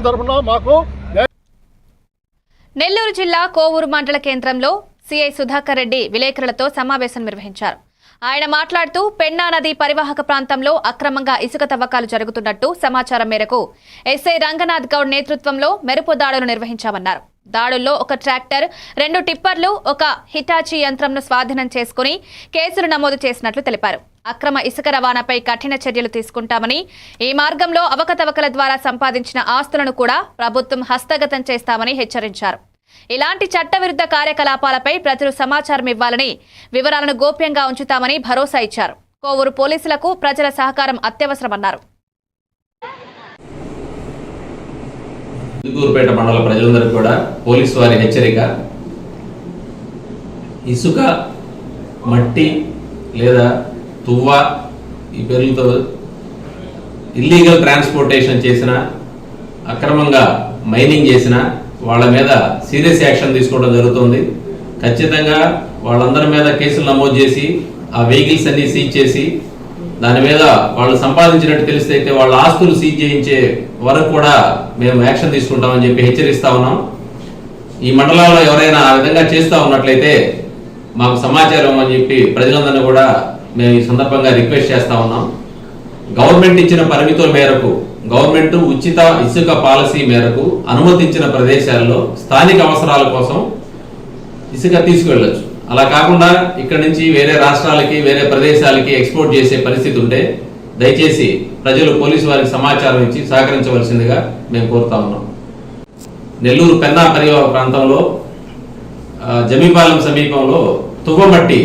తరఫున మాకు. నెల్లూరు జిల్లా కోవూరు మండల కేంద్రంలో సిఐ సుధాకర్ రెడ్డి విలేకరులతో సమావేశం నిర్వహించారు. ఆయన మాట్లాడుతూ పెన్నా నది పరివాహక ప్రాంతంలో అక్రమంగా ఇసుక తవ్వకాలు జరుగుతున్నట్టు సమాచారం మేరకు ఎస్ఐ రంగనాథ్ గౌడ్ నేతృత్వంలో మెరుపు దాడులు నిర్వహించామన్నారు. దాడుల్లో ఒక ట్రాక్టర్, 2 టిప్పర్లు, ఒక హిటాచీ యంత్రంను స్వాధీనం చేసుకుని కేసులు నమోదు చేసినట్లు తెలిపారు. అక్రమ ఇసుక రవాణాపై కఠిన చర్యలు తీసుకుంటామని, ఈ మార్గంలో అవకతవకల ద్వారా సంపాదించిన ఆస్తులను కూడా ప్రభుత్వం హస్తగతం చేస్తామని హెచ్చరించారు. ఇలాంటి చట్టవిరుద్ధ కార్యకలాపాలపై ప్రజలు సమాచారం ఇవ్వాలని, వివరాలను గోప్యంగా ఉంచుతామని భరోసా ఇచ్చారు. కోవూరు పోలీసులకు ప్రజల సహకారం అత్యవసరమన్నారు. ఇందుకూరుపేట మండల ప్రజలందరికీ కూడా పోలీసు వారి హెచ్చరిక. ఇసుక, మట్టి లేదా తువ్వ ఈ పేర్లతో ఇల్లీగల్ ట్రాన్స్పోర్టేషన్ చేసిన, అక్రమంగా మైనింగ్ చేసిన వాళ్ళ మీద సీరియస్ యాక్షన్ తీసుకోవడం జరుగుతుంది. ఖచ్చితంగా వాళ్ళందరి మీద కేసులు నమోదు చేసి ఆ వెహికల్స్ అన్ని సీజ్ చేసి దాని మీద వాళ్ళు సంపాదించినట్టు తెలిస్తే వాళ్ళ ఆస్తులు సీజ్ చేయించే వరకు కూడా మేము యాక్షన్ తీసుకుంటామని చెప్పి హెచ్చరిస్తా ఉన్నాం. ఈ మండలాల్లో ఎవరైనా ఆ విధంగా చేస్తూ ఉన్నట్లయితే మాకు సమాచారం అని చెప్పి ప్రజలందరినీ కూడా మేము ఈ సందర్భంగా రిక్వెస్ట్ చేస్తా ఉన్నాం. గవర్నమెంట్ ఇచ్చిన పరిమితుల మేరకు, గవర్నమెంట్ ఉచిత ఇసుక పాలసీ మేరకు అనుమతించిన ప్రదేశాల్లో స్థానిక అవసరాల కోసం ఇసుక తీసుకువెళ్ళొచ్చు. అలా కాకుండా ఇక్కడ నుంచి వేరే రాష్ట్రాలకి, వేరే ప్రదేశాలకి ఎక్స్పోర్ట్ చేసే పరిస్థితి ఉంటే దయచేసి ప్రజలు పోలీసు వారికి సమాచారం ఇచ్చి సహకరించవలసిందిగా మేము కోరుతా ఉన్నాం. నెల్లూరు పెన్నా పరివాహక ప్రాంతంలో జమీపాలెం సమీపంలో తువ్వమట్టి